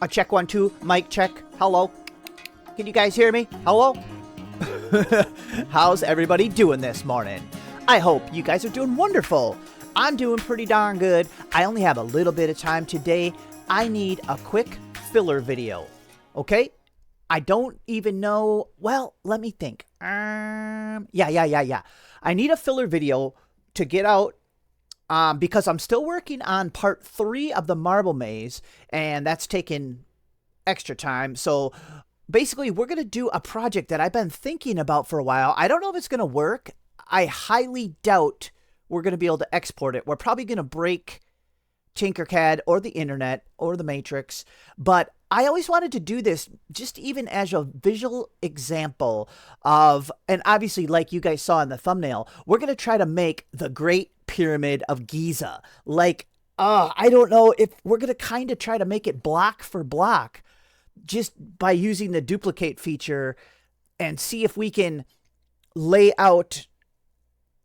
A check, 1 2, mic check. Hello. Can you guys hear me? Hello? How's everybody doing this morning? I hope you guys are doing wonderful. I'm doing pretty darn good. I only have a little bit of time today. I need a quick filler video. Okay? I don't even know. Well, let me think. Yeah. I need a filler video to get out because I'm still working on part 3 of the marble maze, and that's taking extra time. So basically, we're going to do a project that I've been thinking about for a while. I don't know if it's going to work. I highly doubt we're going to be able to export it. We're probably going to break Tinkercad or the internet or the Matrix, but I always wanted to do this just even as a visual example of, and obviously like you guys saw in the thumbnail, we're going to try to make the Great Pyramid of Giza. Like, I don't know if we're going to kind of try to make it block for block just by using the duplicate feature and see if we can lay out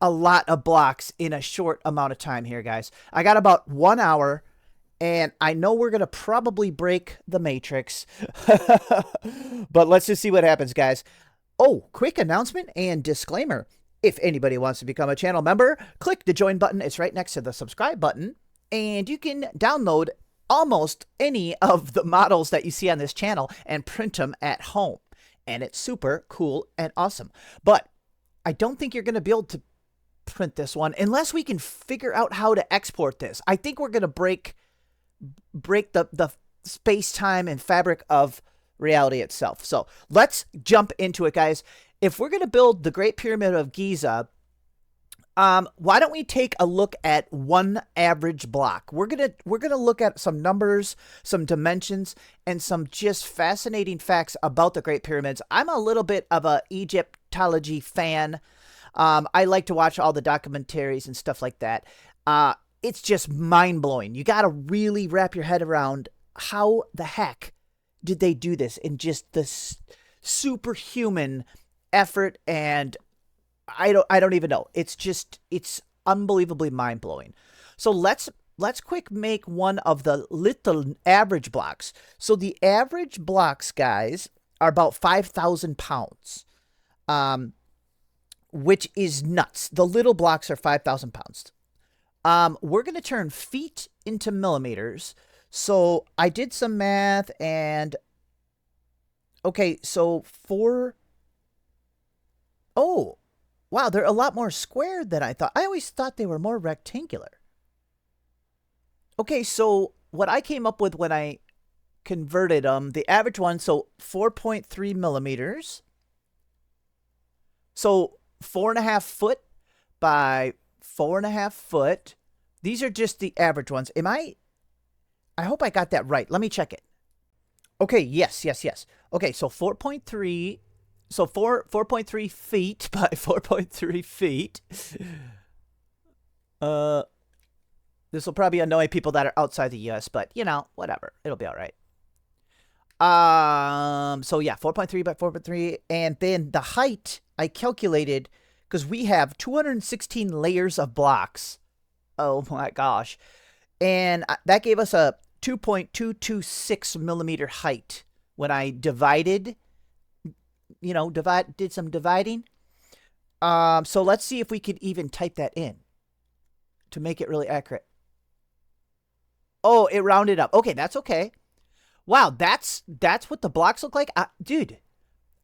a lot of blocks in a short amount of time here, guys. I got about 1 hour, and I know we're going to probably break the Matrix, but let's just see what happens, guys. Oh, quick announcement and disclaimer. If anybody wants to become a channel member, click the join button. It's right next to the subscribe button, and you can download almost any of the models that you see on this channel and print them at home. And it's super cool and awesome. But I don't think you're going to be able to print this one unless we can figure out how to export this. I think we're going to break the space-time and fabric of reality itself. So let's jump into it, guys. If we're going to build the Great Pyramid of Giza, why don't we take a look at one average block? We're gonna look at some numbers, some dimensions, and some just fascinating facts about the Great Pyramids. I'm a little bit of a Egyptology fan. I like to watch all the documentaries and stuff like that. It's just mind-blowing. You got to really wrap your head around how the heck did they do this in just this superhuman effort, and I don't even know. It's unbelievably mind-blowing. So let's quick make one of the little average blocks. So the average blocks, guys, are about 5,000 pounds. Which is nuts. The little blocks are 5,000 pounds. We're going to turn feet into millimeters. So I did some math and... Okay, so Oh, wow, they're a lot more squared than I thought. I always thought they were more rectangular. Okay, so what I came up with when I converted them, the average one, so 4.3 millimeters. So 4.5 foot by 4.5 foot. These are just the average ones. I hope I got that right. Let me check it. Okay, yes. Okay, so 4.3, so 4.3 feet by 4.3 feet. This will probably annoy people that are outside the US, but you know, whatever. It'll be all right. So yeah, 4.3 by 4.3, and then the height I calculated because we have 216 layers of blocks. Oh my gosh. And that gave us a 2.226 millimeter height when I divided, did some dividing. So let's see if we could even type that in to make it really accurate. Oh, it rounded up. Okay, that's okay. Wow, that's what the blocks look like. Dude,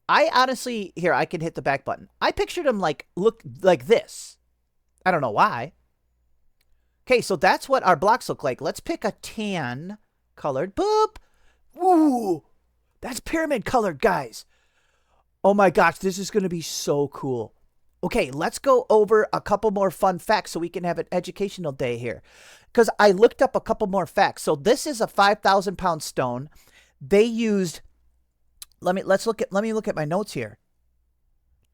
I honestly, here, I can hit the back button. I pictured them look like this. I don't know why. Okay, so that's what our blocks look like. Let's pick a tan colored. Boop. Ooh, that's pyramid colored, guys. Oh my gosh, this is going to be so cool. Okay, let's go over a couple more fun facts so we can have an educational day here. Because I looked up a couple more facts. So this is a 5,000 pound stone. They used, let me look at my notes here.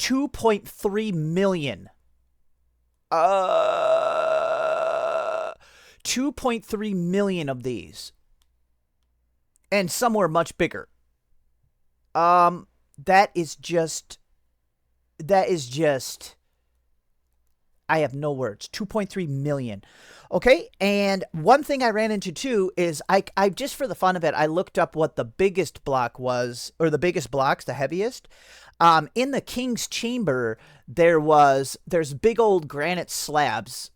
2.3 million. 2.3 million of these. And some were much bigger. That is just I have no words. 2.3 million. Okay, and one thing I ran into too is I just for the fun of it, I looked up what the biggest block was, or the biggest blocks, the heaviest. In the King's Chamber, there's big old granite slabs.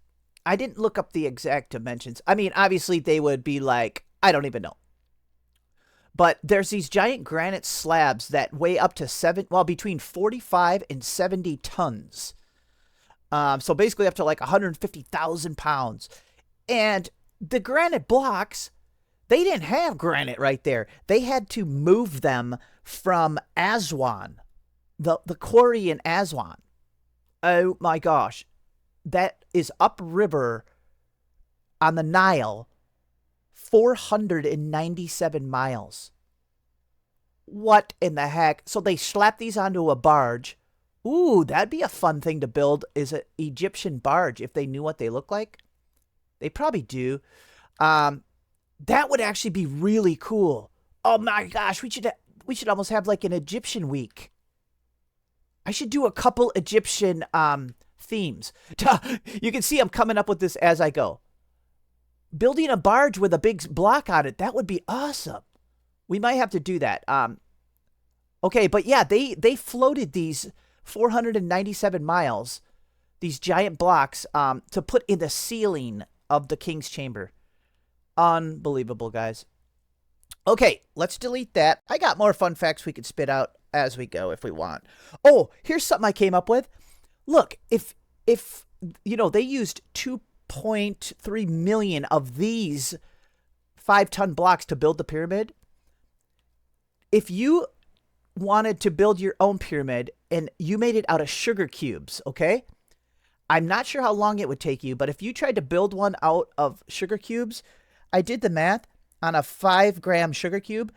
I didn't look up the exact dimensions. I mean, obviously they would be like, I don't even know. But there's these giant granite slabs that weigh up to between 45 and 70 tons. So basically up to like 150,000 pounds. And the granite blocks, they didn't have granite right there. They had to move them from Aswan, the quarry in Aswan. Oh my gosh. That is upriver on the Nile, 497 miles. What in the heck? So they slapped these onto a barge. Ooh, that'd be a fun thing to build, is an Egyptian barge if they knew what they look like. They probably do. That would actually be really cool. Oh my gosh, we should almost have like an Egyptian week. I should do a couple Egyptian themes. You can see I'm coming up with this as I go. Building a barge with a big block on it, that would be awesome. We might have to do that. Okay, but yeah, they floated these 497 miles, these giant blocks, to put in the ceiling of the King's Chamber. Unbelievable, guys. Okay, let's delete that. I got more fun facts we could spit out as we go if we want. Oh, here's something I came up with. Look, if you know, they used 2.3 million of these 5-ton blocks to build the pyramid. If you wanted to build your own pyramid and you made it out of sugar cubes, okay? I'm not sure how long it would take you, but if you tried to build one out of sugar cubes, I did the math on a 5-gram sugar cube,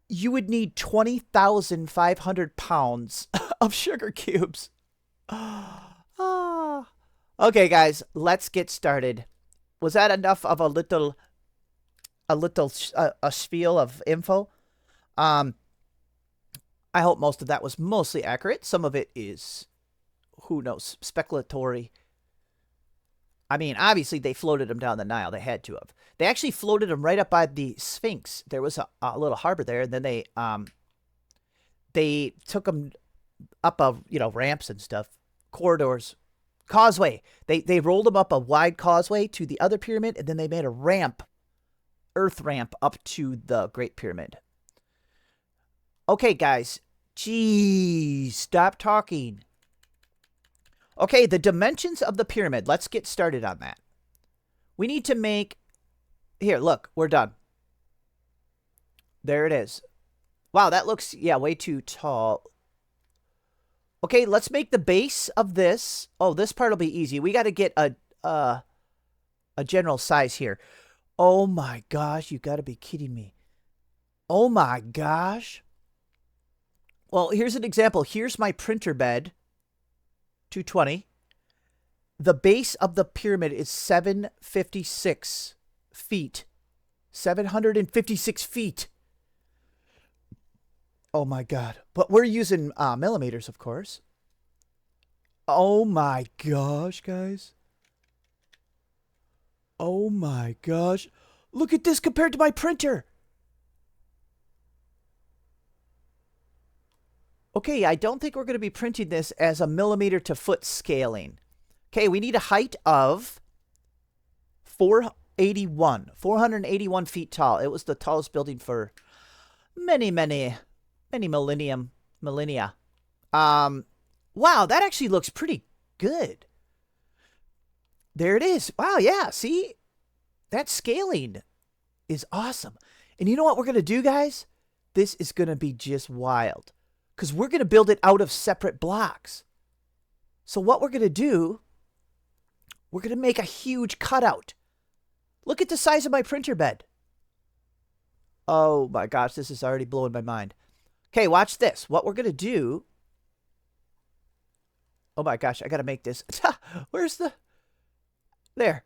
you would need 20,500 pounds of sugar cubes. Okay, guys, let's get started. Was that enough of a spiel of info? I hope most of that was mostly accurate. Some of it is, who knows, speculatory. I mean, obviously they floated them down the Nile. They had to have. They actually floated them right up by the Sphinx. There was a little harbor there, and then they took them up ramps and stuff, corridors, causeway. They rolled them up a wide causeway to the other pyramid, and then they made a ramp, earth ramp up to the Great Pyramid. Okay, guys. Jeez, stop talking. Okay, the dimensions of the pyramid. Let's get started on that. We need to make... Here, look, we're done. There it is. Wow, that looks, yeah, way too tall. Okay, let's make the base of this. Oh, this part will be easy. We got to get a general size here. Oh my gosh, you got to be kidding me. Oh my gosh. Well, here's an example. Here's my printer bed, 220. The base of the pyramid is 756 feet. 756 feet. Oh my God. But we're using millimeters, of course. Oh my gosh, guys. Oh my gosh. Look at this compared to my printer. Okay, I don't think we're going to be printing this as a millimeter to foot scaling. Okay, we need a height of 481 feet tall. It was the tallest building for many millennia. Wow, that actually looks pretty good. There it is. Wow, yeah, see? That scaling is awesome. And you know what we're going to do, guys? This is going to be just wild. Because we're going to build it out of separate blocks. So what we're going to do, we're going to make a huge cutout. Look at the size of my printer bed. Oh my gosh, this is already blowing my mind. Okay, watch this. What we're going to do... Oh my gosh, I got to make this... Where's the... There.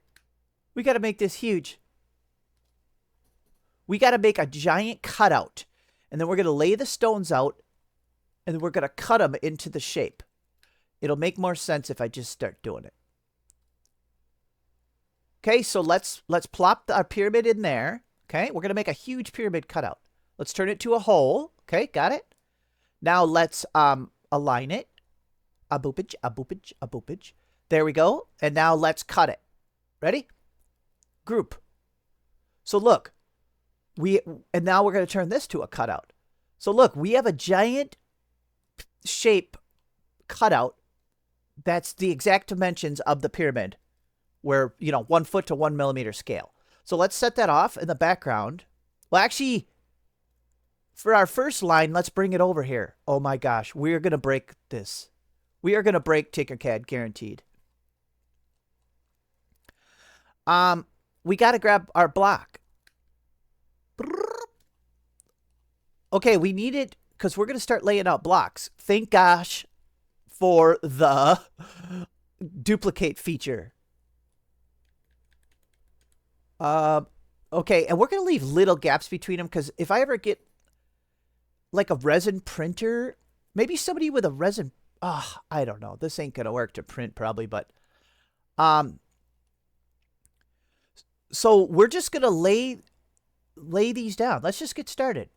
We got to make this huge. We got to make a giant cutout. And then we're going to lay the stones out. And then we're going to cut them into the shape. It'll make more sense if I just start doing it. Okay, so let's plop our pyramid in there. Okay, we're gonna make a huge pyramid cutout. Let's turn it to a hole. Okay, got it. Now let's align it. A boopage, a boopage, a boopage. There we go. And now let's cut it. Ready? Group. So look, and now we're gonna turn this to a cutout. So look, we have a giant shape cutout that's the exact dimensions of the pyramid, where, you know, 1 foot to 1 millimeter scale. So let's set that off in the background. Well, actually, for our first line, let's bring it over here. Oh my gosh, we're going to break this. We are going to break Tinkercad, guaranteed. We got to grab our block. Okay, we need it because we're going to start laying out blocks. Thank gosh for the duplicate feature. Okay, and we're going to leave little gaps between them because if I ever get like a resin printer, maybe somebody with a resin, I don't know. This ain't going to work to print probably, but so we're just going to lay these down. Let's just get started.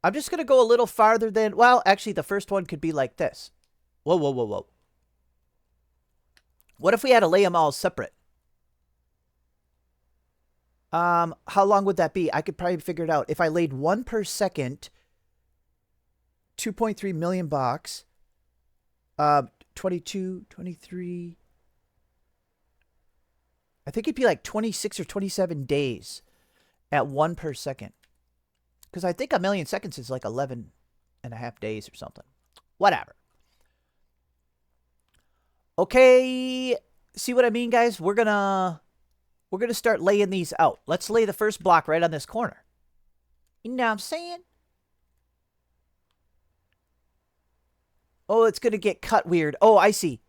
I'm just going to go a little farther than, well, actually the first one could be like this. Whoa, whoa, whoa, whoa. What if we had to lay them all separate? How long would that be? I could probably figure it out. If I laid 1 per second, 2.3 million blocks, 22, 23, I think it'd be like 26 or 27 days at 1 per second. Because I think a million seconds is like 11 and a half days or something. Whatever. Okay. See what I mean, guys? We're gonna start laying these out. Let's lay the first block right on this corner. You know what I'm saying? Oh, it's going to get cut weird. Oh, I see.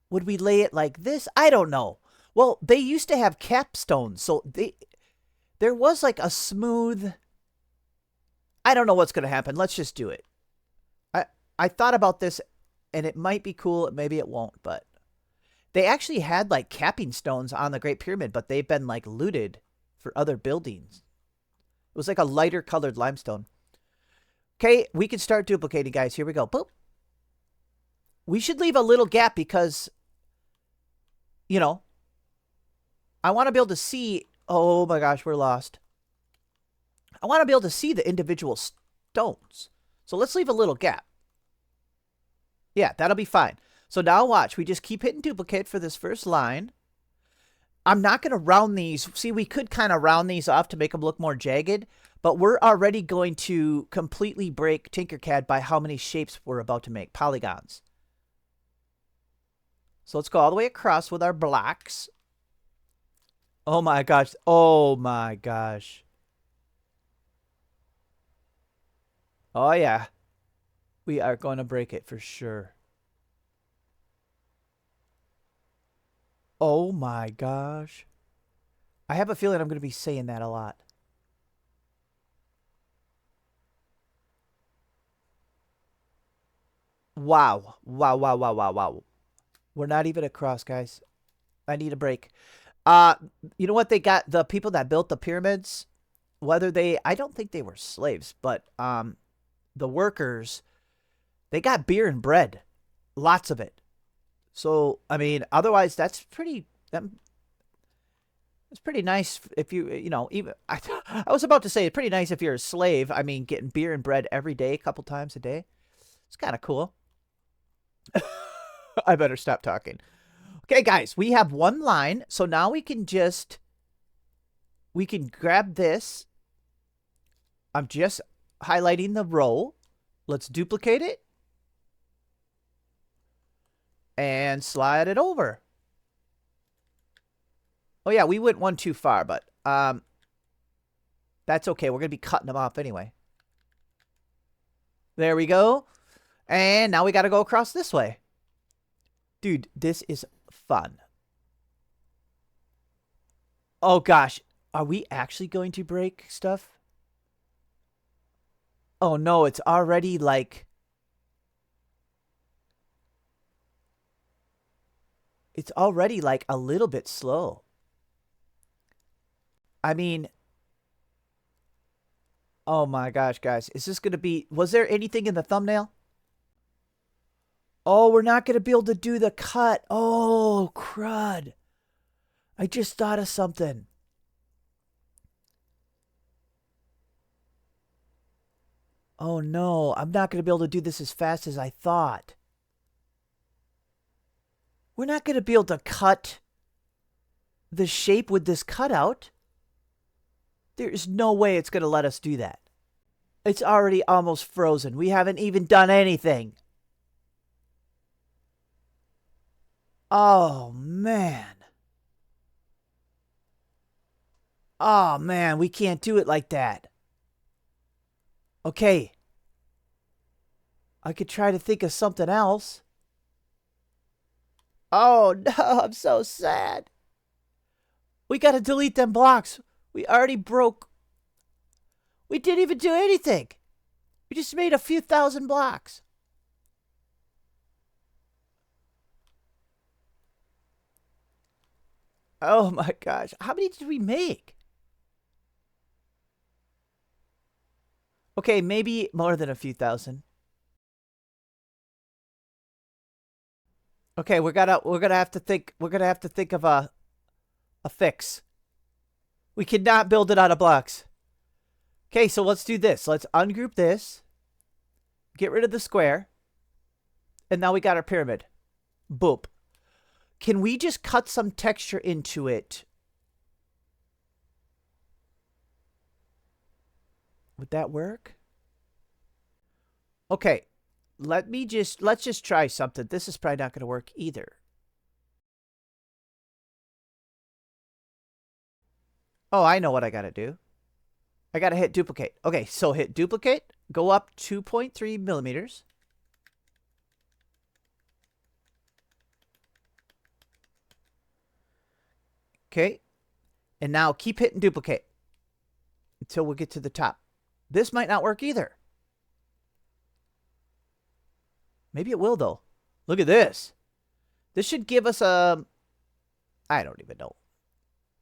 Would we lay it like this? I don't know. Well, they used to have capstones, so there was like a smooth... I don't know what's going to happen. Let's just do it. I thought about this, and it might be cool. Maybe it won't, but... They actually had like capping stones on the Great Pyramid, but they've been like looted for other buildings. It was like a lighter colored limestone. Okay, we can start duplicating, guys. Here we go. Boop. We should leave a little gap because, you know, I want to be able to see... Oh my gosh, we're lost. I want to be able to see the individual stones. So let's leave a little gap. Yeah, that'll be fine. So now watch. We just keep hitting duplicate for this first line. I'm not going to round these. See, we could kind of round these off to make them look more jagged. But we're already going to completely break Tinkercad by how many shapes we're about to make. Polygons. So let's go all the way across with our blocks. Oh my gosh. Oh my gosh. Oh yeah. We are going to break it for sure. Oh my gosh. I have a feeling I'm going to be saying that a lot. Wow. Wow, wow, wow, wow, wow. We're not even across, guys. I need a break. You know what they got? The people that built the pyramids, whether they... I don't think they were slaves, but the workers, they got beer and bread. Lots of it. So, I mean, otherwise, that's pretty... It's pretty nice if you know, even... I was about to say, it's pretty nice if you're a slave. I mean, getting beer and bread every day, a couple times a day. It's kind of cool. I better stop talking. Okay, guys, we have one line. So now we can just... We can grab this. I'm just highlighting the row. Let's duplicate it. And slide it over. Oh, yeah, we went one too far, but that's okay. We're going to be cutting them off anyway. There we go. And now we got to go across this way. Dude, this is fun. Oh, gosh. Are we actually going to break stuff? Oh, no, it's already like... It's already like a little bit slow. I mean, oh my gosh, guys. Is this going to be... Was there anything in the thumbnail? Oh, we're not going to be able to do the cut. Oh, crud. I just thought of something. Oh no, I'm not going to be able to do this as fast as I thought. We're not going to be able to cut the shape with this cutout. There's no way it's going to let us do that. It's already almost frozen. We haven't even done anything. Oh, man. Oh, man, we can't do it like that. Okay. I could try to think of something else. Oh, no, I'm so sad. We got to delete them blocks. We already broke. We didn't even do anything. We just made a few thousand blocks. Oh my gosh. How many did we make? Okay, maybe more than a few thousand. Okay, we're gonna have to think of a fix. We cannot build it out of blocks. Okay, so let's do this. Let's ungroup this. Get rid of the square. And now we got our pyramid. Boop. Can we just cut some texture into it? Would that work? Okay. Let's just try something. This is probably not going to work either. Oh, I know what I got to do. I got to hit duplicate. Okay, so hit duplicate. Go up 2.3 millimeters. Okay. And now keep hitting duplicate until we get to the top. This might not work either. Maybe it will, though. Look at this. This should give us a... I don't even know.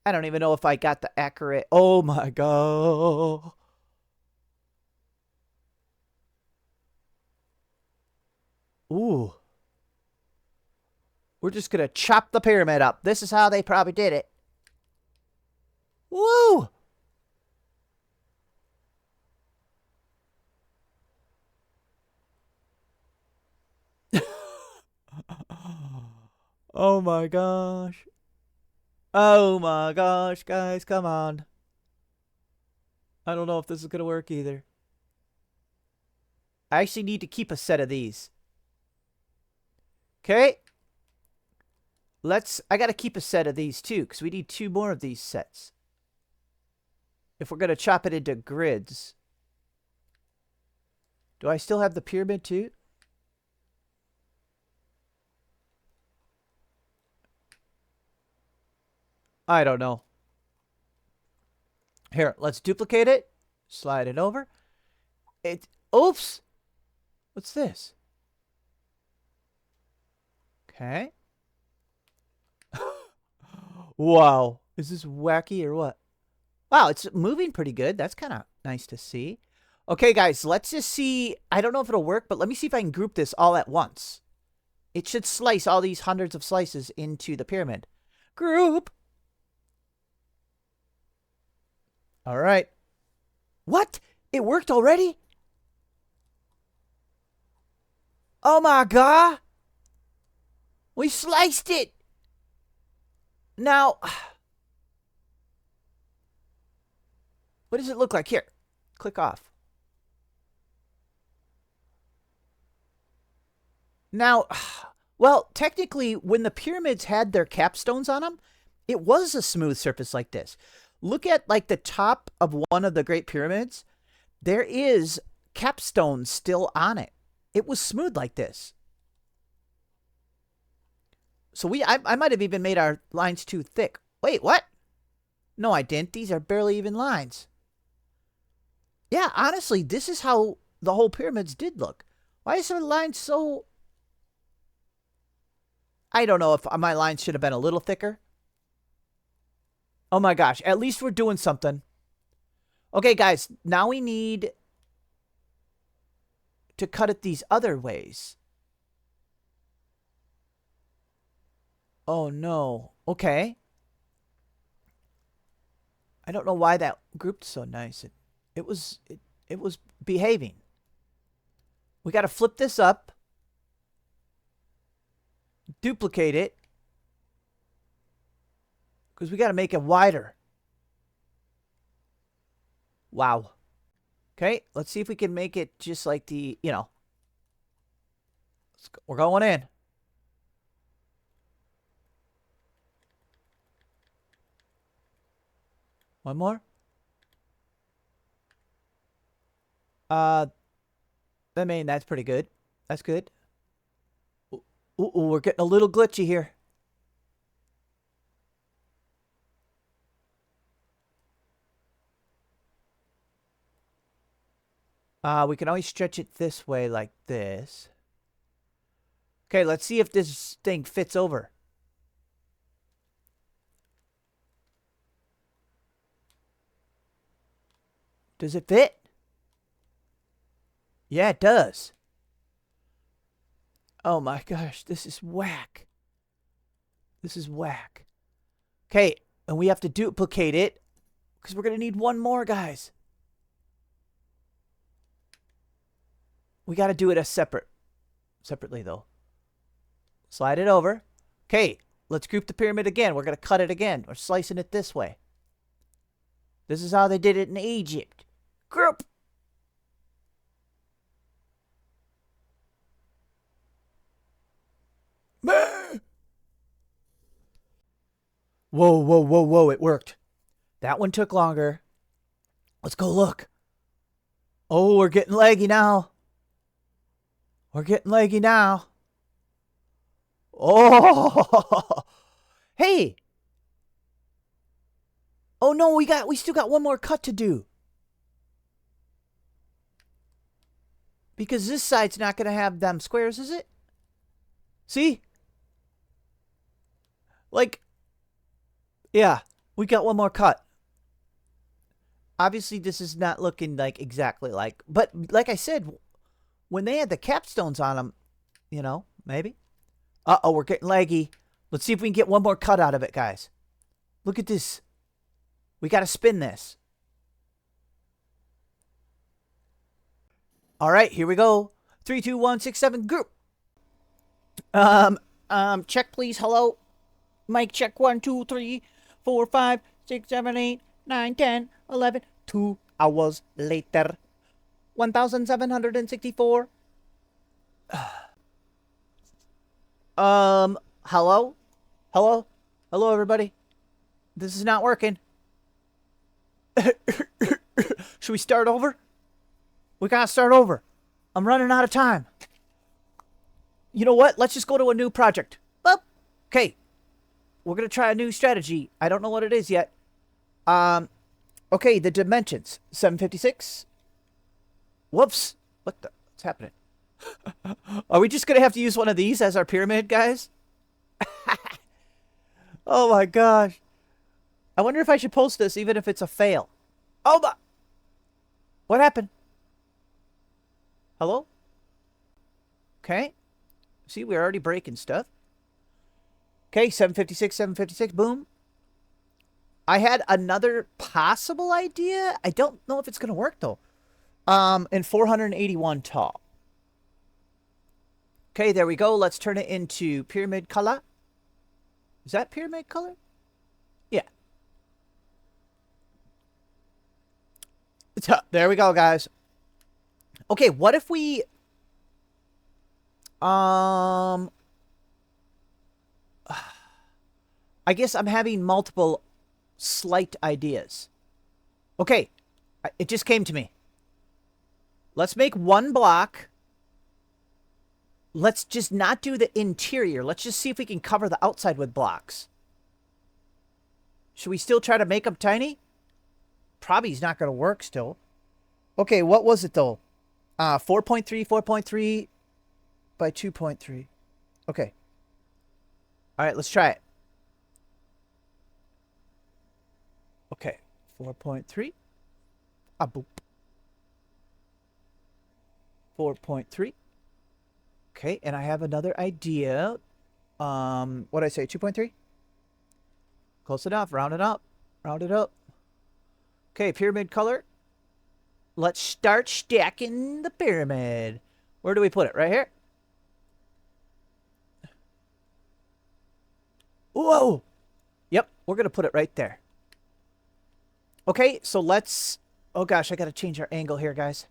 I don't even know if I got the accurate... Oh, my God. Ooh. We're just going to chop the pyramid up. This is how they probably did it. Woo! Oh my gosh. Oh my gosh, guys, come on. I don't know if this is going to work either. I actually need to keep a set of these. Okay. I got to keep a set of these too, because we need 2 more of these sets. If we're going to chop it into grids. Do I still have the pyramid too? I don't know. Here, let's duplicate it. Slide it over. Oops. What's this? Okay. Wow. Is this wacky or what? Wow, it's moving pretty good. That's kind of nice to see. Okay, guys, let's just see. I don't know if it'll work, but let me see if I can group this all at once. It should slice all these hundreds of slices into the pyramid. Group. All right. What? It worked already? Oh my God. We sliced it. Now, what does it look like? Here, click off. Now, well, technically, when the pyramids had their capstones on them, it was a smooth surface like this. Look at like the top of one of the Great Pyramids. There is capstone still on it. It was smooth like this. So I might have even made our lines too thick. Wait, what? No, I didn't. These are barely even lines. Yeah, honestly, this is how the whole pyramids did look. Why is our line so... I don't know if my lines should have been a little thicker. Oh my gosh. At least we're doing something. Okay, guys. Now we need to cut it these other ways. Oh no. Okay. I don't know why that grouped so nice. It was behaving. We got to flip this up. Duplicate it. Because we got to make it wider. Wow. Okay, let's see if we can make it just like the, you know. We're going in. One more. I mean, that's pretty good. That's good. Ooh, we're getting a little glitchy here. We can always stretch it this way like this. Okay, let's see if this thing fits over. Does it fit? Yeah, it does. Oh my gosh, this is whack. This is whack. Okay, and we have to duplicate it because we're going to need one more, guys. We got to do it as separately, though. Slide it over. Okay, let's group the pyramid again. We're going to cut it again. We're slicing it this way. This is how they did it in Egypt. Group. Whoa, whoa, whoa, whoa. It worked. That one took longer. Let's go look. Oh, we're getting leggy now. We're getting leggy now. Oh, hey. Oh no, we still got one more cut to do. Because this side's not going to have them squares, is it? See? Like, yeah, we got one more cut. Obviously, this is not looking like exactly like, but like I said, when they had the capstones on them, you know, maybe. Uh-oh, we're getting laggy. Let's see if we can get one more cut out of it, guys. Look at this. We got to spin this. All right, here we go. 3, 2, 1, 6, 7, group. Check please. Hello. Mic check. 1, 2, 3, 4, 5, 6, 7, 8, 9, 10, 11. 2 hours later. 1,764. Hello? Hello? Hello, everybody? This is not working. Should we start over? We gotta start over. I'm running out of time. You know what? Let's just go to a new project. Okay. We're gonna try a new strategy. I don't know what it is yet. Okay, the dimensions. 756. Whoops. What's happening? Are we just gonna have to use one of these as our pyramid, guys? Oh my gosh. I wonder if I should post this even if it's a fail. Oh my. What happened? Hello? Okay. See, we're already breaking stuff. Okay, 756, 756, boom. I had another possible idea. I don't know if it's going to work, though. And 481 tall. Okay, there we go. Let's turn it into pyramid color. Is that pyramid color? Yeah. There we go, guys. Okay, what if we... I guess I'm having multiple slight ideas. Okay, it just came to me. Let's make one block. Let's just not do the interior. Let's just see if we can cover the outside with blocks. Should we still try to make them tiny? Probably is not going to work still. Okay, what was it though? 4.3, 4.3 by 2.3. Okay. All right, let's try it. Okay, 4.3. Ah, boop. 4.3. Okay, and I have another idea. What did I say? 2.3? Close enough. Round it up. Round it up. Okay, pyramid color. Let's start stacking the pyramid. Where do we put it? Right here? Whoa! Yep, we're going to put it right there. Okay, so let's... Oh gosh, I got to change our angle here, guys.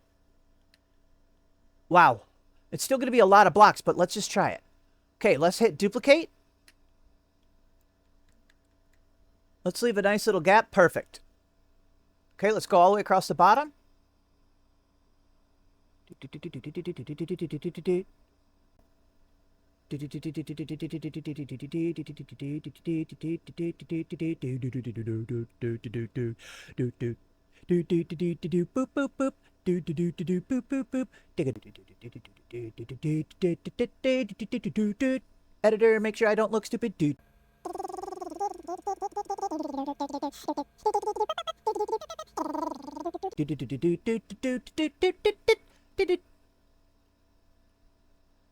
Wow. It's still going to be a lot of blocks, but let's just try it. Okay, let's hit duplicate. Let's leave a nice little gap. Perfect. Okay, let's go all the way across the bottom. Editor, make sure I don't look stupid.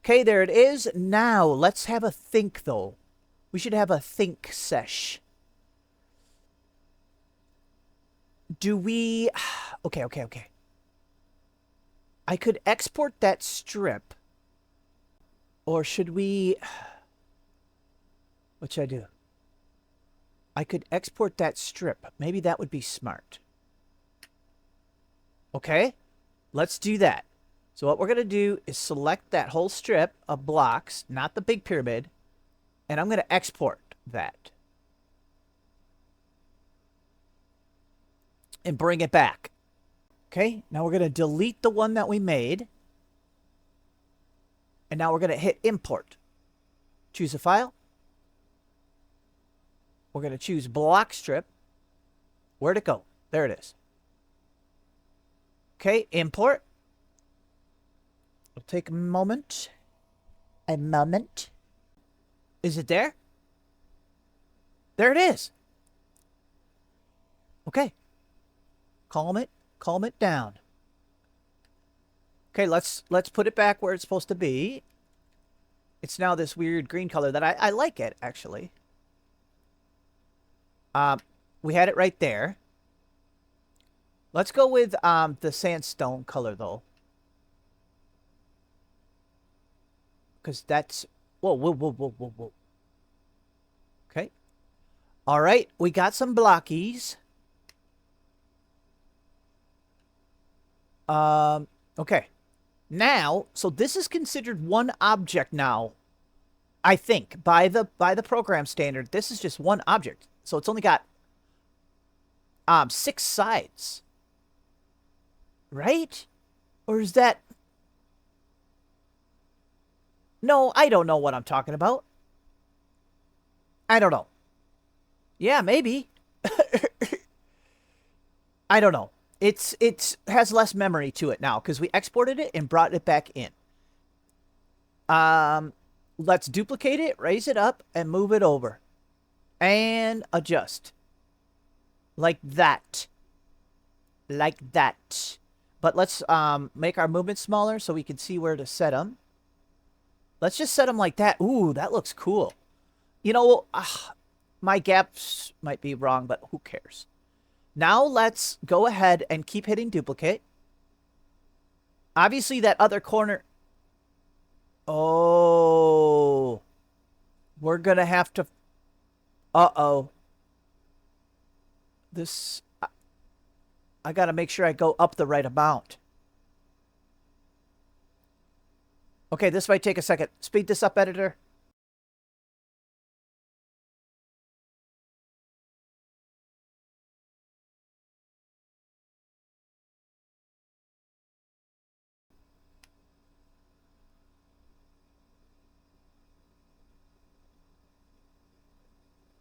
Okay, there it is. Now, let's have a think, though. We should have a think sesh. Do we... Okay. I could export that strip. Or should we... What should I do? I could export that strip. Maybe that would be smart. Okay, let's do that. So what we're going to do is select that whole strip of blocks, not the big pyramid, and I'm going to export that. And bring it back. Okay, now we're going to delete the one that we made. And now we're going to hit import. Choose a file. We're going to choose block strip. Where'd it go? There it is. Okay, import. It'll take a moment. A moment. Is it there? There it is. Okay. Calm it down. Okay, let's put it back where it's supposed to be. It's now this weird green color that I like it, actually. We had it right there. Let's go with the sandstone color, though. Because that's... Whoa. Okay. All right, we got some blockies. Okay. Now, so this is considered one object now. I think by the program standard, this is just one object. So it's only got 6 sides. Right? Or is that... No, I don't know what I'm talking about. I don't know. Yeah, maybe. I don't know. It has less memory to it now because we exported it and brought it back in. Let's duplicate it, raise it up, and move it over. And adjust. Like that. Like that. But let's make our movement smaller so we can see where to set them. Let's just set them like that. Ooh, that looks cool. You know, my gaps might be wrong, but who cares? Now let's go ahead and keep hitting duplicate. Obviously, that other corner... Oh. We're going to have to... Uh-oh. This... I got to make sure I go up the right amount. Okay, this might take a second. Speed this up, editor.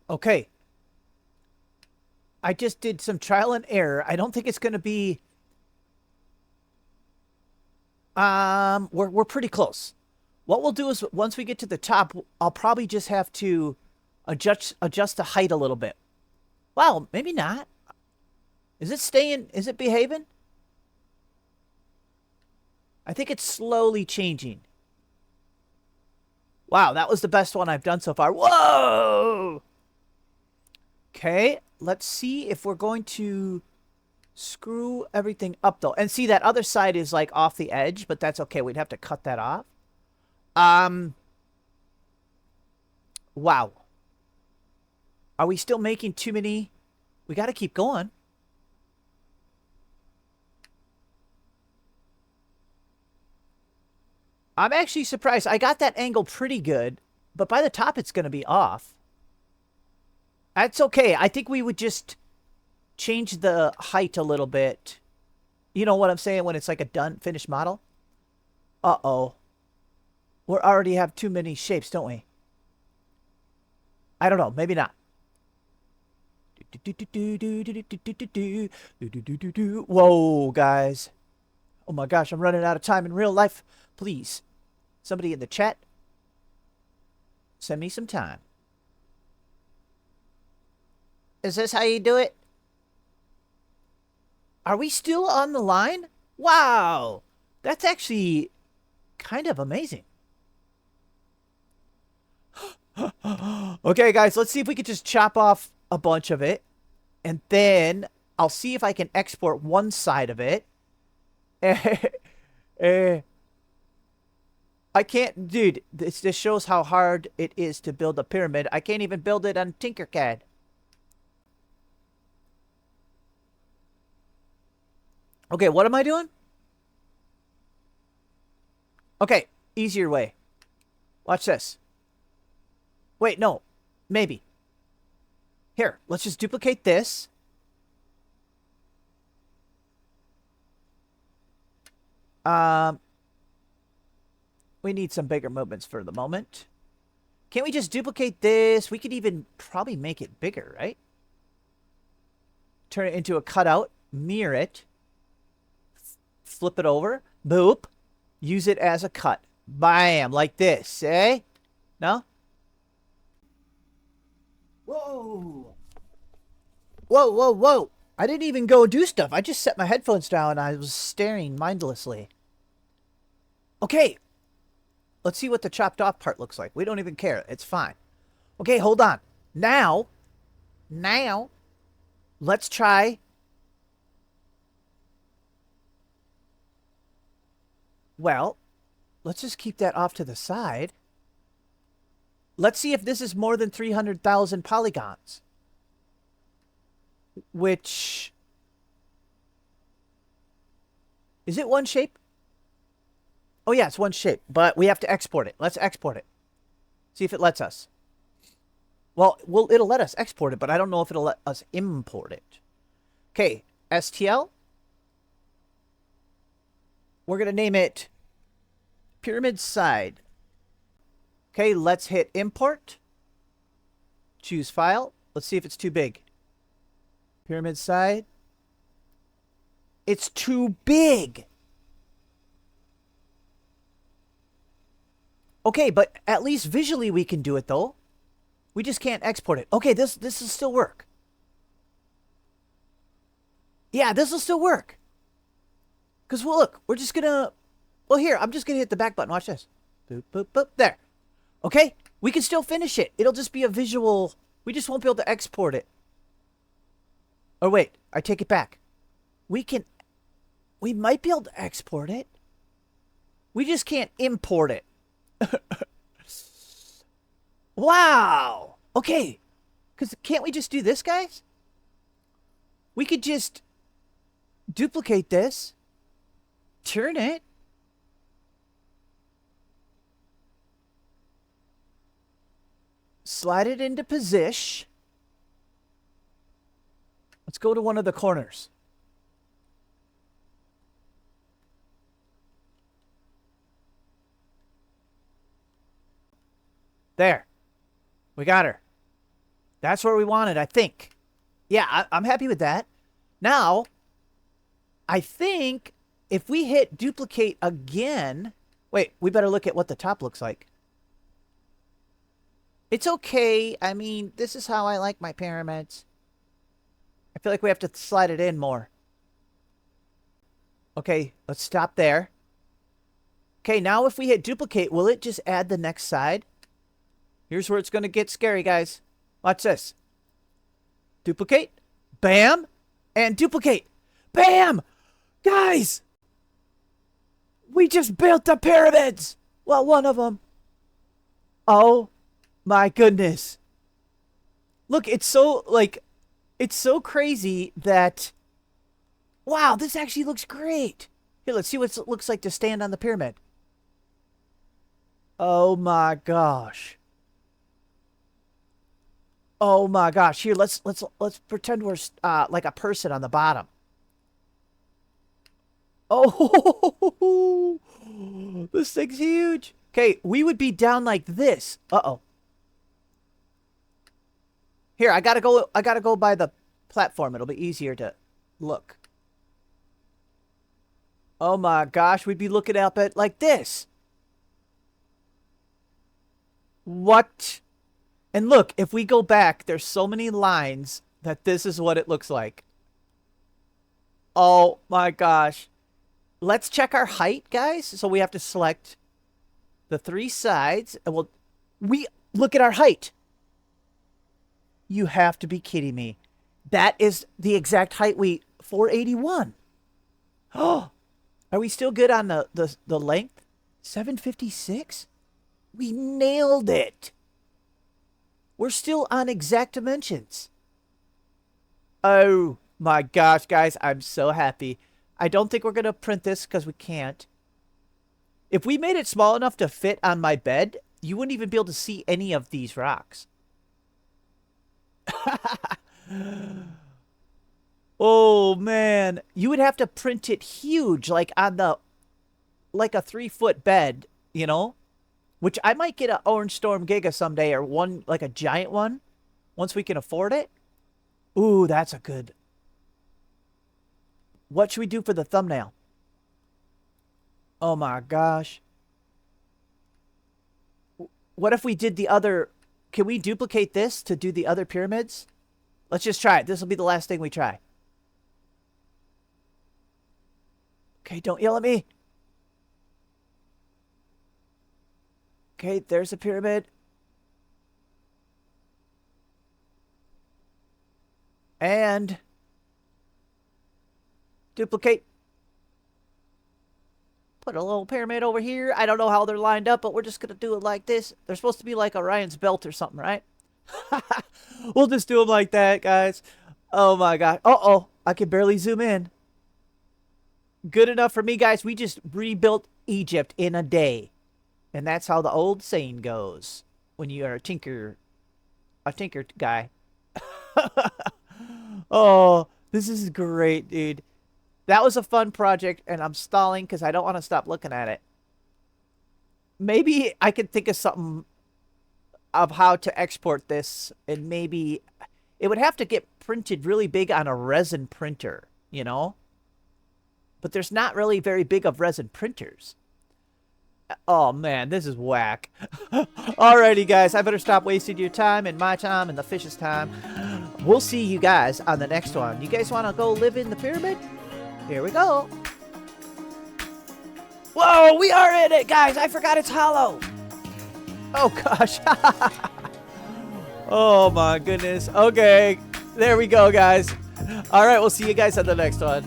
Okay. I just did some trial and error. I don't think it's going to be... We're pretty close. What we'll do is once we get to the top, I'll probably just have to adjust the height a little bit. Well, maybe not. Is it staying? Is it behaving? I think it's slowly changing. Wow, that was the best one I've done so far. Whoa! Okay, let's see if we're going to screw everything up, though. And see, that other side is, like, off the edge, but that's okay. We'd have to cut that off. Wow. Are we still making too many? We got to keep going. I'm actually surprised. I got that angle pretty good, but by the top it's going to be off. That's okay. I think we would just change the height a little bit. You know what I'm saying when it's like a done, finished model? Uh-oh. We already have too many shapes, don't we? I don't know. Maybe not. Whoa, guys. Oh my gosh, I'm running out of time in real life. Please, somebody in the chat, send me some time. Is this how you do it? Are we still on the line? Wow, that's actually kind of amazing. Okay, guys, let's see if we could just chop off a bunch of it. And then I'll see if I can export one side of it. I can't, dude, this shows how hard it is to build a pyramid. I can't even build it on Tinkercad. Okay, what am I doing? Okay, easier way. Watch this. Wait, no. Maybe. Here, let's just duplicate this. We need some bigger movements for the moment. Can't we just duplicate this? We could even probably make it bigger, right? Turn it into a cutout. Mirror it. Flip it over. Boop. Use it as a cut. Bam. Like this, eh? No? Whoa. Whoa, whoa, whoa. I didn't even go do stuff. I just set my headphones down and I was staring mindlessly. Okay. Let's see what the chopped off part looks like. We don't even care. It's fine. Okay, hold on. Now, let's try. Well, let's just keep that off to the side. Let's see if this is more than 300,000 polygons. Which... Is it one shape? Oh yeah, it's one shape, but we have to export it. Let's export it. See if it lets us. Well, it'll let us export it, but I don't know if it'll let us import it. Okay, STL. We're going to name it Pyramid Side. Okay, let's hit import. Choose file. Let's see if it's too big. Pyramid Side. It's too big. Okay, but at least visually we can do it, though. We just can't export it. Okay, this will still work. Yeah, this will still work. Because, well, look, we're just going to... Well, here, I'm just going to hit the back button. Watch this. Boop, boop, boop. There. Okay? We can still finish it. It'll just be a visual... We just won't be able to export it. Oh, wait. I take it back. We can... We might be able to export it. We just can't import it. Wow. Okay. Because can't we just do this, guys? We could just duplicate this. Turn it. Slide it into position. Let's go to one of the corners. There. We got her. That's where we wanted, I think. Yeah, I'm happy with that. Now, I think if we hit duplicate again... Wait, we better look at what the top looks like. It's okay. I mean, this is how I like my pyramids. I feel like we have to slide it in more. Okay, let's stop there. Okay, now if we hit duplicate, will it just add the next side? Here's where it's going to get scary, guys. Watch this. Duplicate. Bam. And duplicate. Bam! Guys! We just built the pyramids! Well, one of them. Oh my goodness. Look, it's so, like, it's so crazy that... Wow, this actually looks great. Here, let's see what it looks like to stand on the pyramid. Oh my gosh. Oh my gosh. Here, let's pretend we're like a person on the bottom. Oh, this thing's huge. Okay, we would be down like this. Uh-oh. Here, I gotta go by the platform. It'll be easier to look. Oh my gosh, we'd be looking up at like this. What? And look, if we go back, there's so many lines that this is what it looks like. Oh my gosh. Let's check our height, guys. So we have to select the 3 sides, and we look at our height. You have to be kidding me. That is the exact height 481. Oh, are we still good on the length? 756? We nailed it. We're still on exact dimensions. Oh my gosh, guys, I'm so happy. I don't think we're going to print this because we can't. If we made it small enough to fit on my bed, you wouldn't even be able to see any of these rocks. Oh, man. You would have to print it huge, like on like a 3-foot bed, you know? Which I might get an Orange Storm Giga someday, or one, like a giant one, once we can afford it. Ooh, that's a good... What should we do for the thumbnail? Oh my gosh. What if we did the other... Can we duplicate this to do the other pyramids? Let's just try it. This will be the last thing we try. Okay, don't yell at me. Okay, there's a pyramid. And... Duplicate. Put a little pyramid over here. I don't know how they're lined up, but we're just going to do it like this. They're supposed to be like Orion's belt or something, right? We'll just do them like that, guys. Oh, my God. Uh-oh. I can barely zoom in. Good enough for me, guys. We just rebuilt Egypt in a day. And that's how the old saying goes when you are a tinker guy. Oh, this is great, dude. That was a fun project, and I'm stalling because I don't want to stop looking at it. Maybe I could think of something of how to export this, and maybe it would have to get printed really big on a resin printer, you know? But there's not really very big of resin printers. Oh, man, this is whack. Alrighty, guys, I better stop wasting your time and my time and the fish's time. We'll see you guys on the next one. You guys want to go live in the pyramid? Here we go. Whoa, we are in it, guys. I forgot it's hollow. Oh, gosh. Oh, my goodness. Okay, there we go, guys. All right, we'll see you guys on the next one.